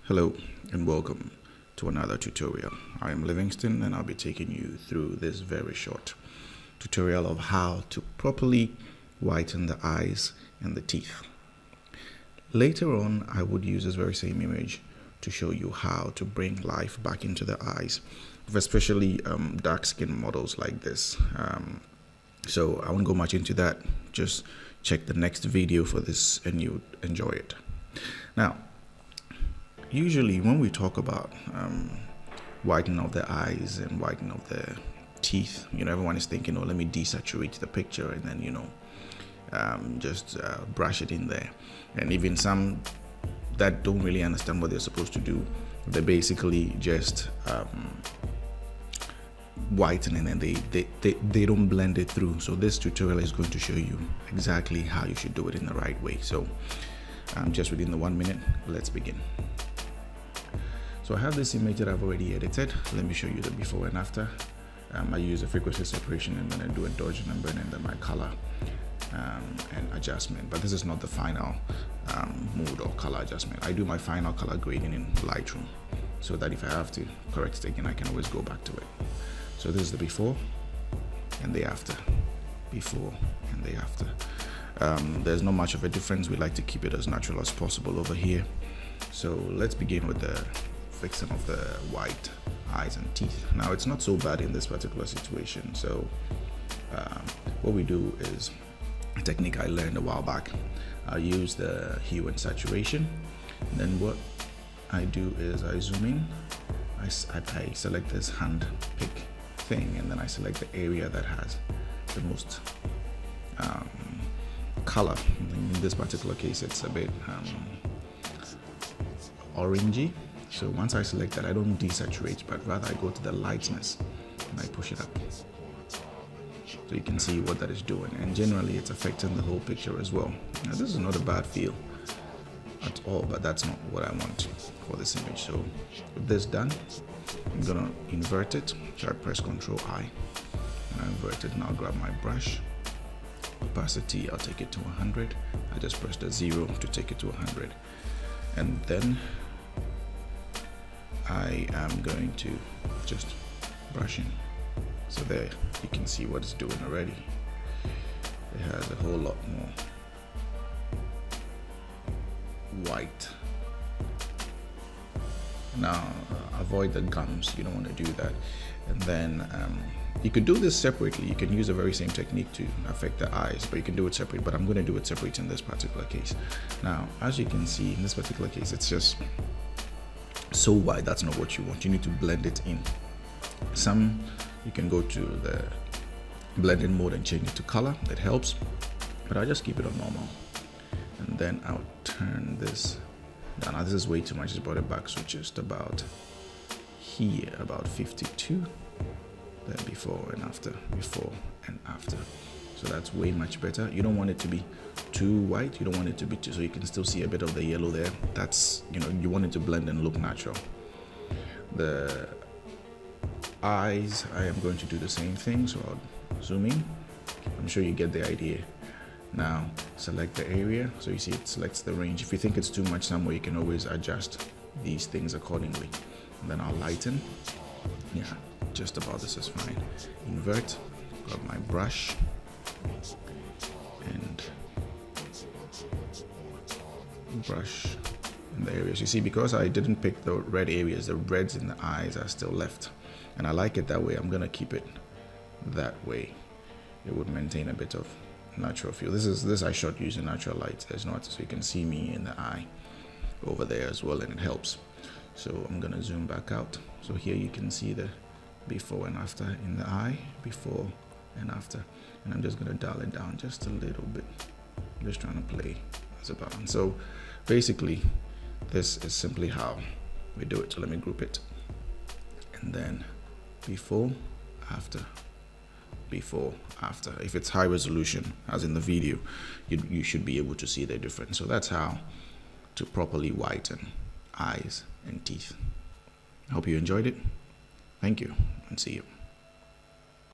Hello and welcome to another tutorial. I am Livingston and I'll be taking you through this very short tutorial of how to properly whiten the eyes and the teeth. Later on, I would use this very same image to show you how to bring life back into the eyes, especially dark skin models like this. So I won't go much into that. Just check the next video for this and you'll enjoy it. Now, usually when we talk about whitening of the eyes and whitening of the teeth, everyone is thinking, oh, let me desaturate the picture and then, just brush it in there. And even some that don't really understand what they're supposed to do, they basically just whiten and then they don't blend it through. So this tutorial is going to show you exactly how you should do it in the right way. So just within the 1 minute, let's begin. So I have this image that I've already edited. Let me show you the before and after. I use a frequency separation and then I do a dodge and burn and then my color and adjustment. But this is not the final mood or color adjustment. I do my final color grading in Lightroom so that if I have to correct it again, I can always go back to it. So this is the before and the after. Before and the after. There's not much of a difference. We like to keep it as natural as possible over here. So let's begin with the fixing of the white eyes and teeth. Now it's not so bad in this particular situation. So what we do is a technique I learned a while back. I use the hue and saturation. And then what I do is I zoom in. I select this hand pick thing, and then I select the area that has the most color. In this particular case, it's a bit orangey. So once I select that, I don't desaturate, but rather I go to the lightness and I push it up. So you can see what that is doing. And generally it's affecting the whole picture as well. Now this is not a bad feel at all, but that's not what I want for this image. So with this done, I'm gonna invert it. So I press Ctrl I and I invert it, and I'll grab my brush. Opacity, I'll take it to 100. I just press the 0 to take it to 100. And then I am going to just brush in. So there, you can see what it's doing already. It has a whole lot more white. Now, avoid the gums. You don't want to do that. And then you could do this separately. You can use the very same technique to affect the eyes, but you can do it separate. But I'm going to do it separate in this particular case. Now, as you can see, in this particular case, it's just so white. That's not what you want. You need to blend it in. Some you can go to the blending mode and change it to color. That helps, but I'll just keep it on normal. And then I'll turn this down. Now this is way too much. Just brought it back, so just about here, about 52. Then before and after, before and after. So that's way much better. You don't want it to be too white. You don't want it to be too, so you can still see a bit of the yellow there. That's, you want it to blend and look natural. The eyes, I am going to do the same thing. So I'll zoom in. I'm sure you get the idea. Now select the area. So you see it selects the range. If you think it's too much somewhere, you can always adjust these things accordingly. And then I'll lighten. Yeah, just about this is fine. Invert, grab my brush and brush in the areas. You see, because I didn't pick the red areas, the reds in the eyes are still left. And I like it that way. I'm gonna keep it that way. It would maintain a bit of natural feel. This I shot using natural light. There's not, so you can see me in the eye over there as well, and it helps. So I'm gonna zoom back out. So here you can see the before and after in the eye, before and after. And I'm just gonna dial it down just a little bit. I'm just trying to play as a balance. So basically, this is simply how we do it. So let me group it. And then before, after, before, after. If it's high resolution, as in the video, you should be able to see the difference. So that's how to properly whiten eyes and teeth. I hope you enjoyed it. Thank you, and see you.